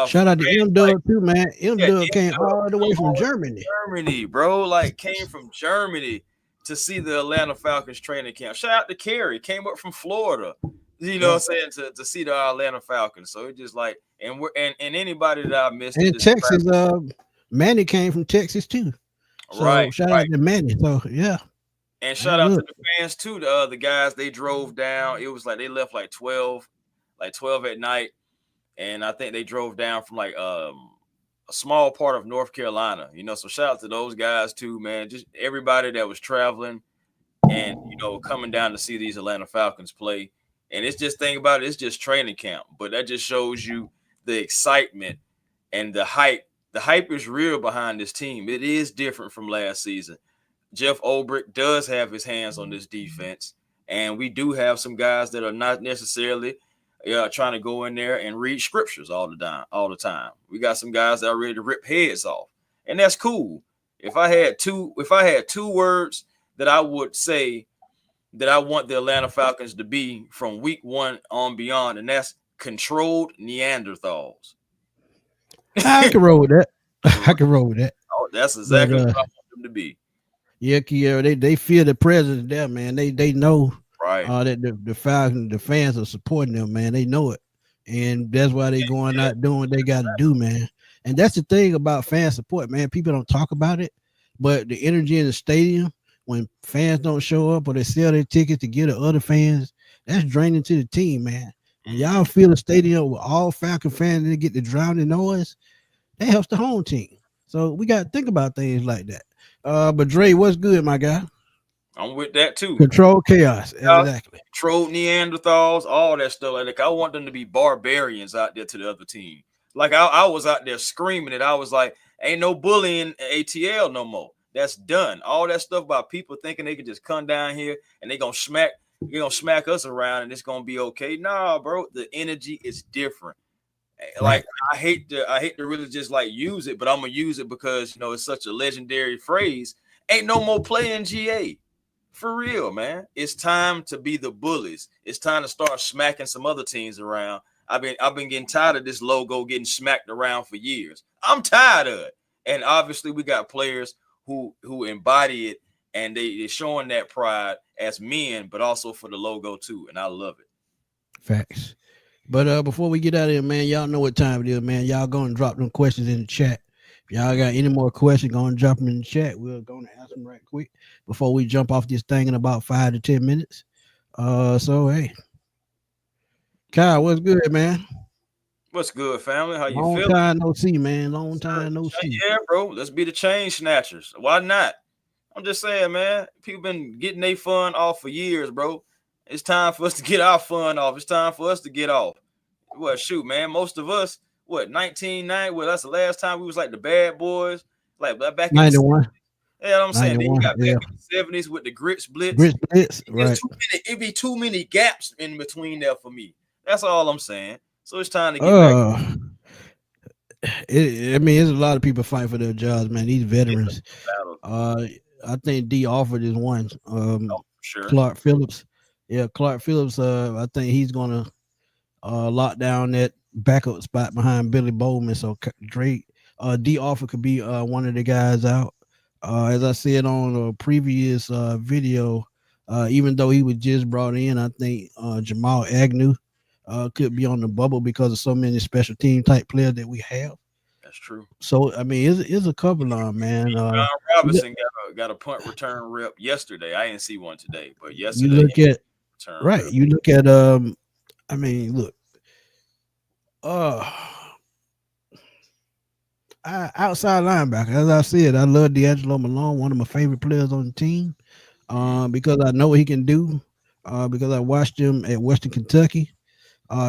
Shout out to fans M like Dub too, man. M yeah, Dub came all the way from Germany. Germany, bro. Like came from Germany to see the Atlanta Falcons training camp. Shout out to Kerry, came up from Florida. You know what I'm saying, to see the Atlanta Falcons. So it's just like, and we're and anybody that I missed And Texas, Manny came from Texas too. So right, shout out right. to Manny. So yeah, And hey, shout out to look, the fans too. The guys they drove down. It was like they left like 12 at night. And I think they drove down from like a small part of North Carolina, you know. So shout out to those guys too, man. Just everybody that was traveling and you know coming down to see these Atlanta Falcons play. And it's just think about it, it's just training camp, but that just shows you the excitement and the hype. The hype is real behind this team. It is different from last season. Jeff Ulbrich does have his hands on this defense, and we do have some guys that are not necessarily trying to go in there and read scriptures all the time. All the time, we got some guys that are ready to rip heads off, and that's cool. If I had two words that I would say that I want the Atlanta Falcons to be from week one on beyond, and that's controlled Neanderthals. I can roll with that. I can roll with that. Oh, that's But exactly what I want them to be. yeah, Kiera, they feel the presence there, man. They know Right. that the Falcons, the fans are supporting them, man. They know it, and that's why they going out doing what they got to do, man. And that's the thing about fan support, man. People don't talk about it, but the energy in the stadium when fans don't show up or they sell their tickets to get to other fans, that's draining to the team, man. When y'all fill the stadium with all Falcon fans and they get the drowning noise, that helps the home team. So we got to think about things like that. But Dre, what's good, my guy? I'm with that too. Control chaos. Exactly. Control Neanderthals, all that stuff. Like I want them to be barbarians out there to the other team. Like I was out there screaming it. I was like, ain't no bullying ATL no more. That's done. All that stuff about people thinking they can just come down here and they're gonna smack us around and it's gonna be okay. Nah, bro, the energy is different. Like I hate to really just like use it, but I'm gonna use it because you know it's such a legendary phrase. Ain't no more playing GA. For real, man. It's time to be the bullies. It's time to start smacking some other teams around. I've been getting tired of this logo getting smacked around for years. I'm tired of it. And obviously we got players who embody it and they're showing that pride as men, but also for the logo too. And I love it. Facts. But before we get out of here, man, y'all know what time it is, man. Y'all go and drop them questions in the chat. If y'all got any more questions, go and drop them in the chat. We're going to answer them right quick before we jump off this thing in about 5 to 10 minutes. So hey, Kyle, what's good, man? What's good, family? How you Long feeling? time no see, man. Long time no see. Yeah, bro. Let's be the chain snatchers. Why not? I'm just saying, man. People been getting their fun off for years, bro. It's time for us to get our fun off. It's time for us to get off. Well, shoot, man. Most of us, 1990? Well, that's the last time we was like the bad boys, like back in the 91. yeah, I'm saying. Then you 91. got back Yeah. in the 70s with the grits blitz. Grits Blitz. Right. It'd be too many gaps in between there for me. That's all I'm saying. So it's time to get back. I mean, there's a lot of people fighting for their jobs, man. These veterans. Battle. I think D offered is one. Sure. Clark Phillips. Yeah, Clark Phillips. I think he's gonna lock down that backup spot behind Billy Bowman. So Drake, D offer could be one of the guys out. As I said on a previous video, even though he was just brought in, I think Jamal Agnew could be on the bubble because of so many special team type players that we have. That's true. So I mean, it's a couple of them, man. John Robinson got a punt return rep yesterday. I didn't see one today, but yesterday. You look at right. Rep. You look at I mean, look. Outside linebacker, as I said, I love D'Angelo Malone, one of my favorite players on the team, because I know what he can do. Because I watched him at Western Kentucky.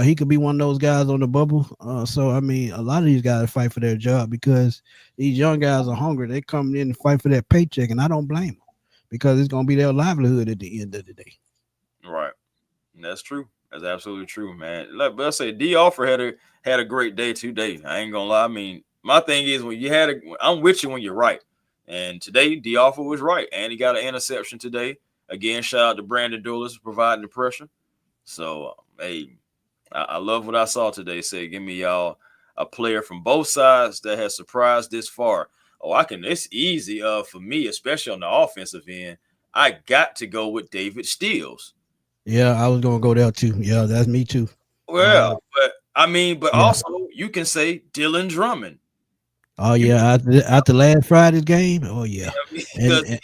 He could be one of those guys on the bubble. So I mean, a lot of these guys fight for their job because these young guys are hungry. They come in and fight for that paycheck, and I don't blame them because it's gonna be their livelihood at the end of the day. Right, that's true. That's absolutely true, man. But I say D Offer had a great day today. I ain't gonna lie. I mean, my thing is when you I'm with you when you're right. And today D Offer was right, and he got an interception today. Again, shout out to Brandon Dulles for providing the pressure. So hey, I love what I saw today. Say, give me y'all a player from both sides that has surprised this far. Oh, it's easy for me, especially on the offensive end. I got to go with David Steels. Yeah, I was gonna go there too. Yeah, that's me too. Well, but also you can say Dylan Drummond. Oh yeah, after last Friday's game. Oh yeah, because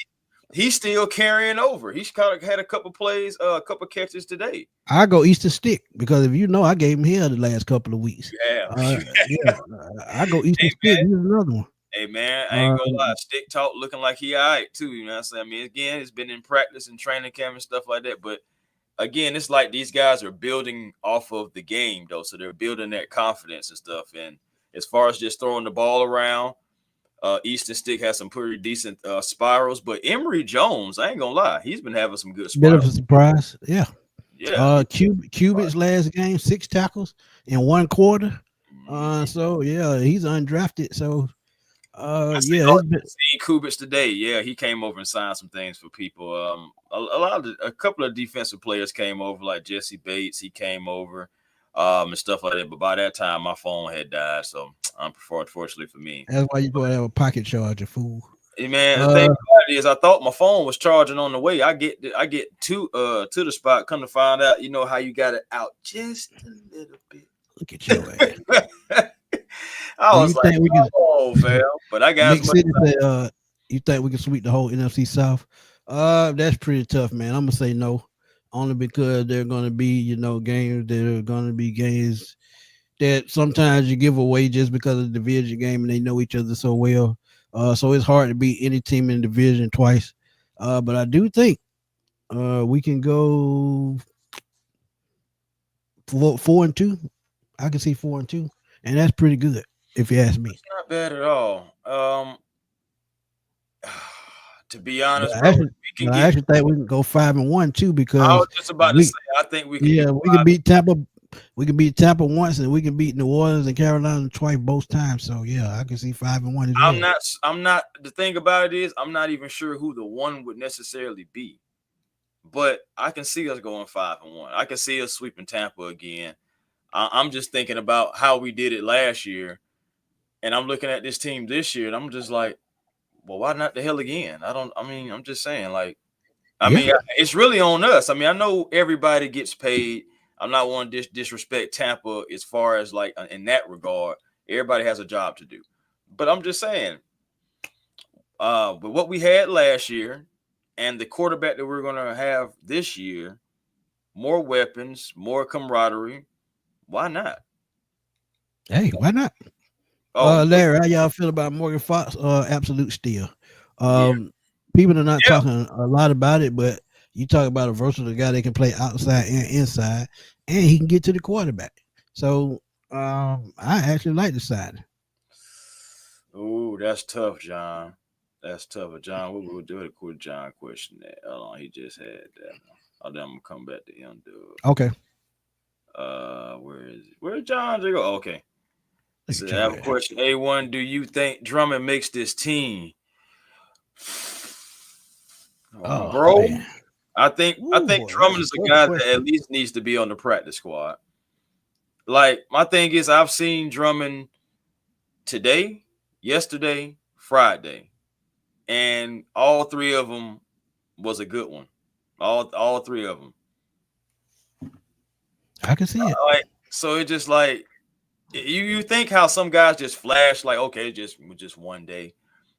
he's still carrying over. He's kind of had a couple plays, a couple catches today. I go Eastern Stick because if you know, I gave him hell the last couple of weeks. Yeah, I go Eastern Stick. Here's another one. Hey man, I ain't gonna lie. Stick Talk looking like he all right too. You know what I'm saying? I mean, again, it's been in practice and training camp and stuff like that. But again, it's like these guys are building off of the game though, so they're building that confidence and stuff. And as far as just throwing the ball around, Eastern Stick has some pretty decent spirals. But Emory Jones, I ain't gonna lie, he's been having some good spirals. Bit of a surprise, yeah. Yeah. Cubic's last game, 6 tackles in 1 quarter. So yeah, he's undrafted. So seen Kubitz today. Yeah, he came over and signed some things for people. A couple of defensive players came over, like Jesse Bates. He came over, and stuff like that. But by that time, my phone had died. So unfortunately for me, that's why you go have a pocket charger, fool. Hey man, the thing about it is, I thought my phone was charging on the way. I get to the spot. Come to find out, you know how you got it out just a little bit. Look at you, man. I was like, oh, fam. But I got you think we can sweep the whole NFC South? That's pretty tough, man. I'm gonna say no, only because there are gonna be, games that are gonna be games that sometimes you give away just because of the division game and they know each other so well. So it's hard to beat any team in the division twice. But I do think we can go 4-2. I can see 4-2, and that's pretty good if you ask me. It's not bad at all. To be honest, I actually think we can go 5-1 too, because I was just about to say I think we can. Yeah, we can beat Tampa. We can beat Tampa once, and we can beat New Orleans and Carolina twice both times. So yeah, I can see 5-1. I'm not. The thing about it is, I'm not even sure who the one would necessarily be, but I can see us going 5-1. I can see us sweeping Tampa again. I'm just thinking about how we did it last year, and I'm looking at this team this year, and I'm just like, well, why not the hell again? I'm just saying, like, I mean, it's really on us. I mean, I know everybody gets paid. I'm not want to disrespect Tampa as far as like in that regard. Everybody has a job to do, but I'm just saying, with what we had last year and the quarterback that we're going to have this year, more weapons, more camaraderie. Why not? Hey, why not? Larry, how y'all feel about Morgan Fox? Absolute steal. People are not talking a lot about it, but You talk about a versatile guy that can play outside and inside, and he can get to the quarterback. So I actually like the signing. Ooh, that's tough, John. That's tough. But John, what we'll do a quick John question that. Hold on, he just had that one. Oh, then I'm gonna come back to him, dude. Okay, Where is it? Where John go? Okay. look So at I your have a ass. question. A1, do you think Drummond makes this team? Oh Bro, man, I think ooh, that's Drummond a is a tough guy that at question. least needs to be on the practice squad. Like my thing is I've seen Drummond today, yesterday, Friday, and all three of them was a good one. All three of them. I can see it. Like so, it's just like you think how some guys just flash like okay, just one day,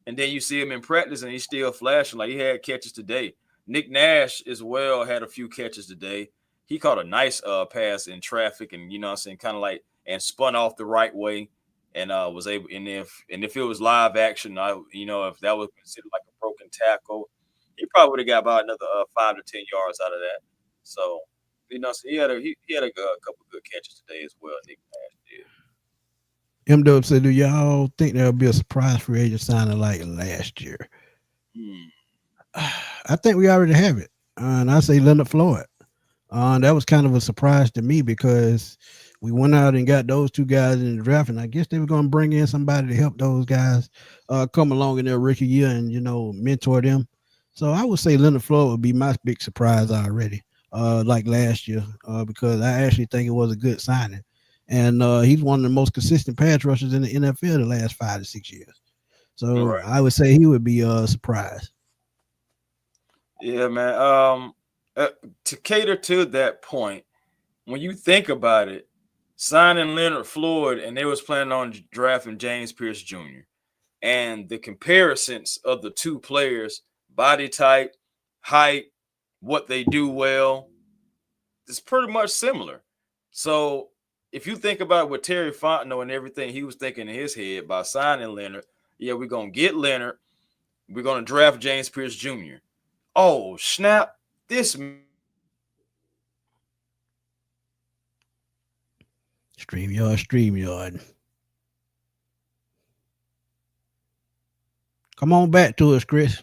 and then you see him in practice and he's still flashing. Like he had catches today. Nick Nash as well had a few catches today. He caught a nice pass in traffic, and you know what I'm saying, kind of like and spun off the right way, and was able. And if it was live action, if that was considered like a broken tackle, he probably would have got about another 5 to 10 yards out of that. So so he had a couple good catches today as well. Nick Nash did. M Dub said, "Do y'all think there'll be a surprise free agent signing like last year?" Hmm. I think we already have it, and I say Leonard Floyd. That was kind of a surprise to me because we went out and got those two guys in the draft, and I guess they were going to bring in somebody to help those guys come along in their rookie year and mentor them. So I would say Leonard Floyd would be my big surprise already, like last year, because I actually think it was a good signing, and he's one of the most consistent pass rushers in the NFL the last 5 to 6 years. So Right. I would say he would be a surprise. Yeah, man. Uh, to cater to that point, when you think about it, signing Leonard Floyd and they was planning on drafting James Pierce Jr. and the comparisons of the two players, body type, height, what they do well, it's pretty much similar. So if you think about what Terry Fontenot and everything he was thinking in his head by signing Leonard, yeah, we're gonna get Leonard, we're gonna draft James Pierce Jr. Oh snap! This StreamYard. Come on back to us, Chris.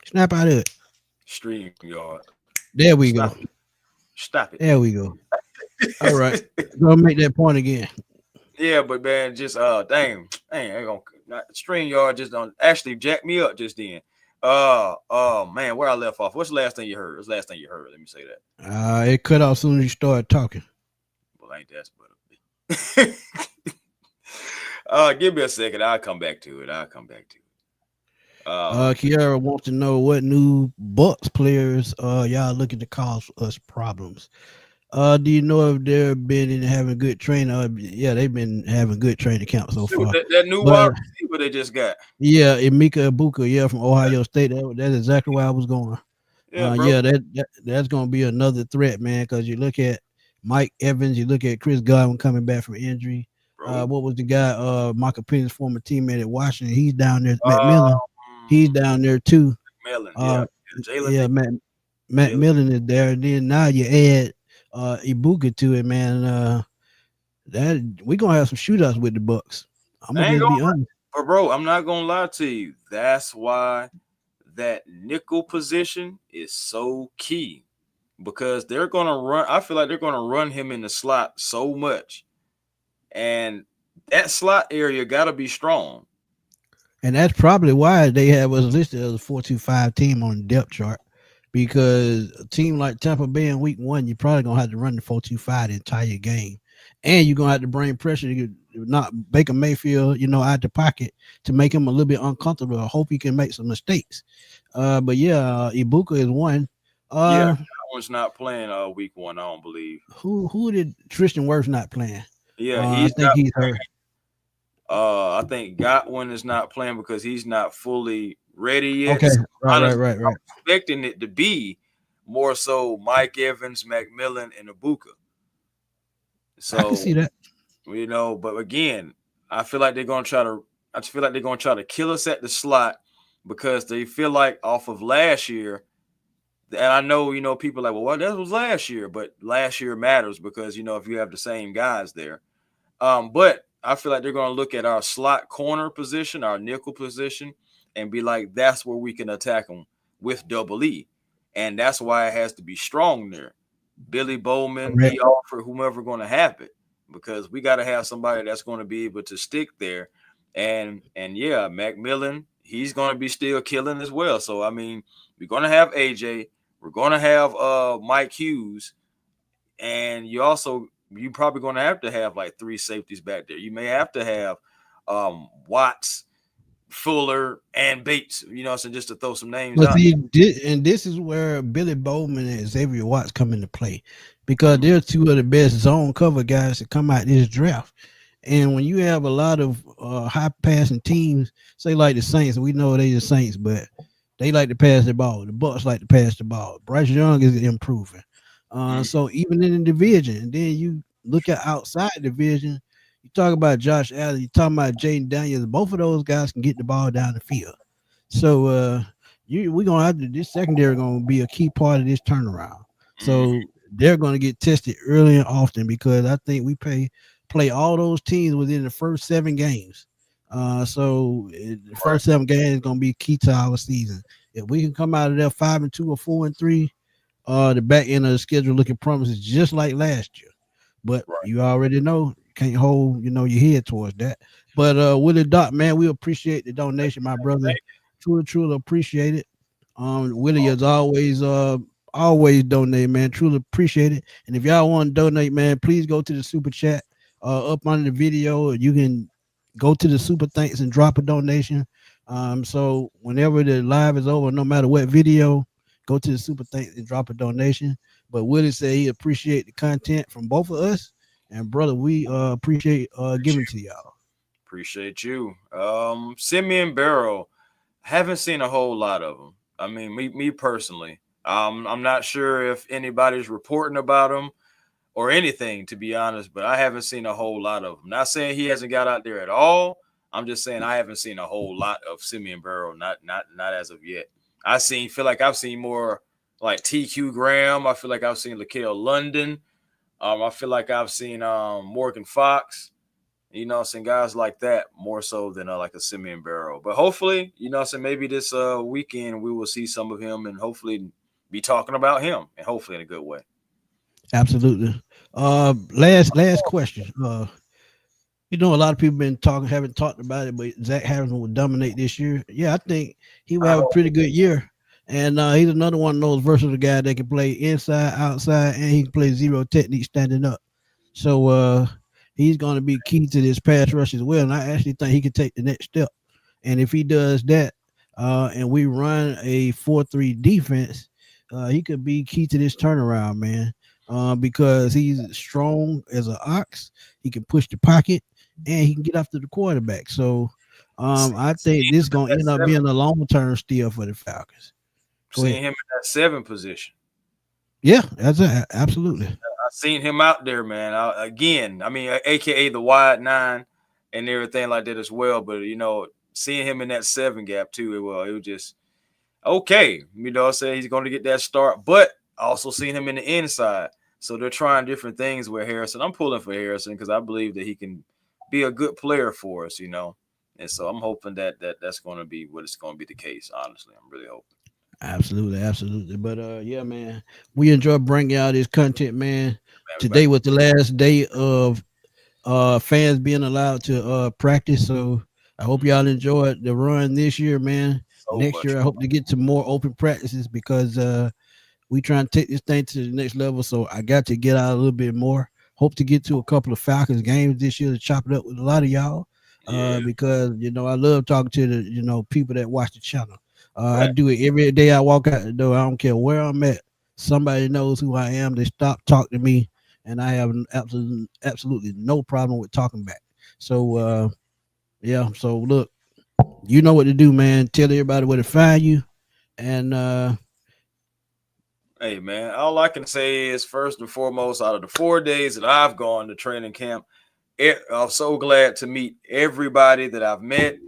Snap out of it. stream yard. There we Stop go. it! Stop it! There we go. All right. Go make that point again. Yeah, but man, just dang, I ain't gonna stream yard just don't actually jack me up just then. Oh man, where I left off. What's the last thing you heard? What's the last thing you heard? Let me say that. It cut off as soon as you started talking. Well, ain't that but give me a second. I'll come back to it. I'll come back to it. Kiara wants to know what new Bucks players y'all looking to cause us problems. Do you know if they've been in having good training? Yeah, they've been having good training camp so Shoot, far. that new wide But receiver they just got. yeah, Emeka Ibuka, yeah, from Ohio State. That's exactly where I was going. Yeah, bro. Yeah, that's gonna be another threat, man. Because you look at Mike Evans, you look at Chris Godwin coming back from injury. Bro. What was the guy? Michael Penix, former teammate at Washington. He's down there. Um, McMillan, he's down there too. Melon, yeah. Uh, Jalen yeah, Matt Jalen. Millen is there. And then now you add Ibuka to it, man. That we're gonna have some shootouts with the Bucks. I'm I gonna ain't just gonna, be honest. but bro, I'm not gonna lie to you. That's why that nickel position is so key because they're gonna run. I feel like they're gonna run him in the slot so much, and that slot area got to be strong. And that's probably why they have us listed as a 4-2-5 team on the depth chart. Because a team like Tampa Bay in week one, you're probably gonna have to run the 4-2-5 the entire game. And you're gonna have to bring pressure to not Baker Mayfield, out the pocket to make him a little bit uncomfortable. I hope he can make some mistakes. But yeah, Ibuka is one. Yeah, Uh that one's not playing week one. I don't believe. who did Tristan Wirfs not playing? Yeah, I he's think not. he's hurt. I think Godwin is not playing because he's not fully ready yet. Okay, So right, right, honestly, right, I'm right. expecting it to be more so Mike Evans, McMillan, and Ibuka. I can see So that. but again, I feel like they're gonna try to. I just feel like they're gonna try to kill us at the slot because they feel like off of last year. And I know, people are like, well, that was last year, but last year matters because, if you have the same guys there. But I feel like they're going to look at our slot corner position, our nickel position, and be like, that's where we can attack them with double E. And that's why it has to be strong there. Billy Bowman, Correct. E. Alford, whomever going to have it, because we got to have somebody that's going to be able to stick there. And yeah, Macmillan, he's going to be still killing as well. So, I mean, we're going to have AJ. We're going to have Mike Hughes. And you probably going to have like 3 safeties back there. You may have to have Watts, Fuller, and Bates, so just to throw some names But out. see, and this is where Billy Bowman and Xavier Watts come into play, because they're 2 of the best zone cover guys that come out this draft. And when you have a lot of high passing teams, say like the Saints, we know they the Saints, but they like to pass the ball. The Bucks like to pass the ball. Bryce Young is improving. So even in the division, and then you look at outside the division, you talk about Josh Allen, you talking about Jaden Daniels. Both of those guys can get the ball down the field. So we're gonna have to, this secondary gonna be a key part of this turnaround. So they're gonna get tested early and often, because I think we play all those teams within the first 7 games. So the first 7 games is gonna be key to our season. If we can come out of there 5-2 or 4-3, the back end of the schedule looking promises just like last year. But you already know, you can't hold your head towards that. But Willie Doc, man, we appreciate the donation, my brother. Truly appreciate it. Willie is always donate, man. Truly appreciate it. And if y'all want to donate, man, please go to the super chat up under the video. You can go to the super thanks and drop a donation. So whenever the live is over, no matter what video, go to the super thanks and drop a donation. But Willie said he appreciate the content from both of us, and brother, we appreciate giving to y'all. Appreciate you. Simeon Barrow, haven't seen a whole lot of him. I mean, me personally, I'm not sure if anybody's reporting about him or anything, to be honest, but I haven't seen a whole lot of him. Not saying he hasn't got out there at all. I'm just saying I haven't seen a whole lot of Simeon Barrow, not as of yet. Feel like I've seen more like TQ Graham. I feel like I've seen LaKale London. I feel like I've seen Morgan Fox. Some guys like that more so than like a Simeon Barrow. But hopefully, maybe this weekend we will see some of him and hopefully be talking about him, and hopefully in a good way. Absolutely. Last question. A lot of people haven't talked about it, but Zach Harrison will dominate this year. Yeah, I think he will have a pretty good year. And he's another one of those versatile guys that can play inside, outside, and he can play zero technique standing up. So he's going to be key to this pass rush as well. And I actually think he can take the next step. And if he does that, and we run a 4-3 defense, he could be key to this turnaround, man. Because he's strong as an ox. He can push the pocket, and he can get after the quarterback. So I think this is going to end up being a long-term steal for the Falcons. Seeing him in that 7 position. Yeah, absolutely. I've seen him out there, man. AKA the wide 9 and everything like that as well. But, seeing him in that 7 gap too, it was just okay. Say he's going to get that start, but also seeing him in the inside. So they're trying different things with Harrison. I'm pulling for Harrison because I believe that he can be a good player for us, And so I'm hoping that's going to be what it's going to be the case. Honestly, I'm really hoping. Absolutely. But yeah, man, we enjoy bringing out this content, man. Today was the last day of fans being allowed to practice. So I hope y'all enjoyed the run this year, man. Next year, I hope to get to more open practices, because we trying to take this thing to the next level. So I got to get out a little bit more. Hope to get to a couple of Falcons games this year to chop it up with a lot of y'all. Because I love talking to the people that watch the channel. I do it every day I walk out the door. I don't care where I'm at. Somebody knows who I am. They stop talking to me, and I have absolutely no problem with talking back. So yeah. So look, you know what to do, man. Tell everybody where to find you. And hey, man, all I can say is, first and foremost, out of the 4 days that I've gone to training camp, I'm so glad to meet everybody that I've met.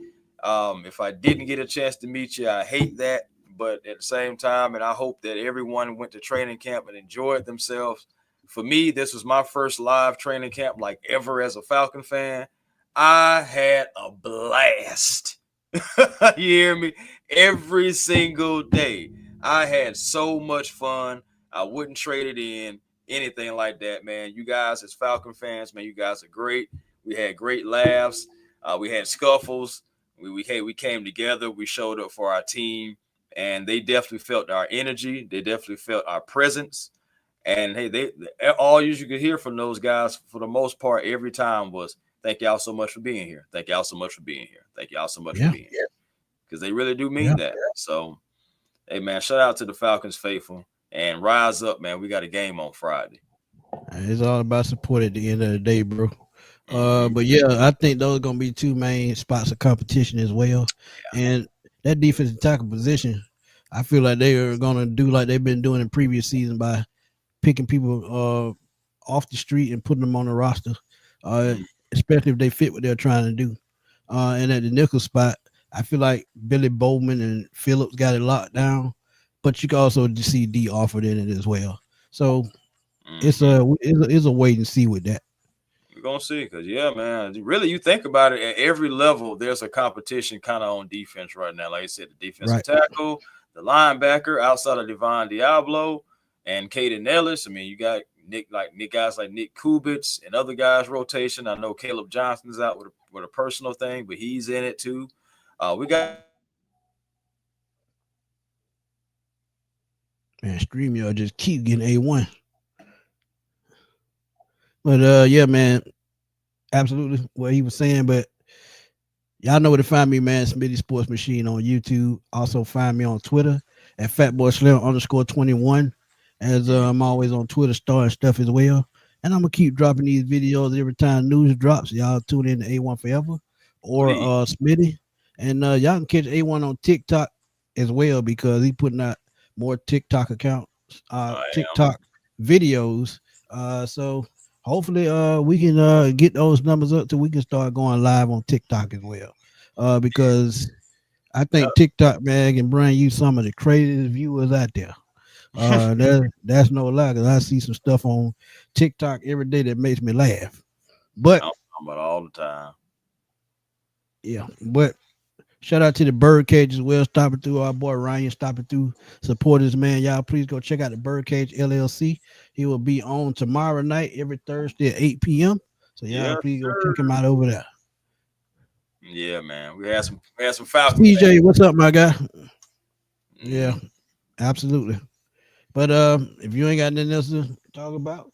If I didn't get a chance to meet you, I hate that. But at the same time, and I hope that everyone went to training camp and enjoyed themselves. For me, this was my first live training camp like ever as a Falcon fan. I had a blast. You hear me? Every single day. I had so much fun. I wouldn't trade it in, anything like that, man. You guys, as Falcon fans, man, you guys are great. We had great laughs. We had scuffles. We came together. We showed up for our team, and they definitely felt our energy. They definitely felt our presence. And hey, they all you could hear from those guys for the most part every time was, "Thank y'all so much for being here. Thank y'all so much for being here. Thank y'all so much for Yeah. being here." Because they really do Yeah. mean that. So, hey, man, shout out to the Falcons faithful and rise up, man. We got a game on Friday. It's all about support at the end of the day, bro. Mhm. But yeah, I think those are gonna be two main spots of competition as well. And that defensive tackle position, I feel like they are gonna do like they've been doing in previous season by picking people off the street and putting them on the roster, uh, Mhm. especially if they fit what they're trying to do. And at the nickel spot, I feel like Billy Bowman and Phillips got it locked down, but you can also see D offered in it as well. So Mhm. it's a wait and see with that. We're gonna see, because yeah, man, really, you think about it, at every level, there's a competition kind of on defense right now. Like I said, the defensive Right. tackle, the linebacker, outside of Devon Diablo and Caden Ellis. I mean, you got Nick guys like Nick Kubitz and other guys rotation. I know Caleb Johnson's out with a personal thing, but he's in it too. We got Man, StreamYard just keep getting A1. But yeah, man, absolutely what he was saying. But y'all know where to find me, man. Smitty Sports Machine on YouTube. Also find me on Twitter at FatBoySlim_21. As I'm always on Twitter starting stuff as well. And I'm gonna keep dropping these videos every time news drops. Y'all tune in to A1 Forever or please. Smitty. And y'all can catch A1 on TikTok as well because he putting out more TikTok accounts, I am. TikTok videos. So hopefully we can get those numbers up so we can start going live on TikTok as well. Because I think TikTok, man, can bring you some of the craziest viewers out there. That's no lie, because I see some stuff on TikTok every day that makes me laugh. But I'm talking about all the time. yeah, but shout out to the Birdcage as well, stopping through. Our boy Ryan stopping through, supporters, man. Y'all please go check out the Birdcage LLC. He will be on tomorrow night, every Thursday at 8 p.m. So y'all Yes, please go sir. check him out over there. Yeah, man. We had some Falcon fans. CJ, what's up, my guy? Yeah, Mhm. absolutely. But if you ain't got nothing else to talk about,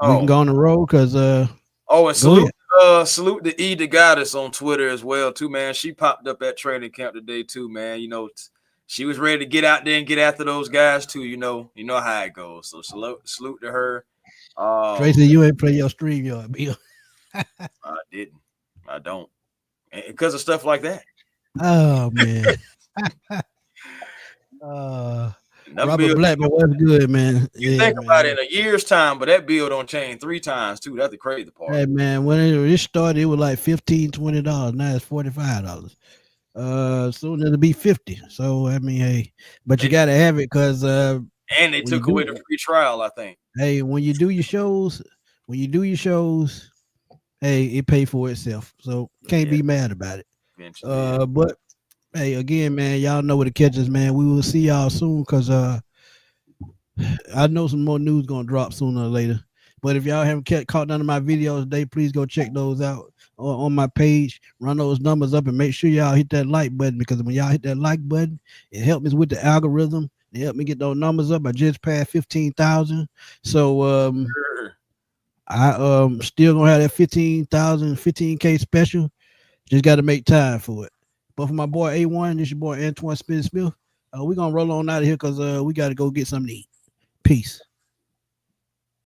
we can Oh, go on the road because and go ahead. salute the E the goddess on Twitter as well too, man. She popped up at training camp today too, man. She was ready to get out there and get after those guys too. You know how it goes. So salute to her. Tracy, you ain't play your stream yard, Bill. I didn't. I don't. And because of stuff like that. Oh man. uh That Robert bill, Blackman, what's good, man? you Yeah, think about man. it in a year's time, but that bill don't change 3 times too. That's the crazy part. Hey man, when it started, it was like $15, $20. Now it's $45. Soon it'll be 50. So I mean, hey, but you They gotta have it because and they when you took away do the free trial, I think. hey, when you do your shows, hey, it pay for itself. So can't Yeah, be mad about it. eventually. Yeah. But hey, again, man, y'all know where to catch us, man. We will see y'all soon because I know some more news gonna drop sooner or later. But if y'all haven't caught none of my videos today, please go check those out on my page. Run those numbers up and make sure y'all hit that like button because when y'all hit that like button, it helps me with the algorithm. It helped me get those numbers up. I just passed 15,000. So Sure. I still gonna have that 15,000, 15K special. Just got to make time for it. But for my boy A1, this your boy Antoine Smith. We're gonna roll on out of here because we gotta go get something to eat. Peace.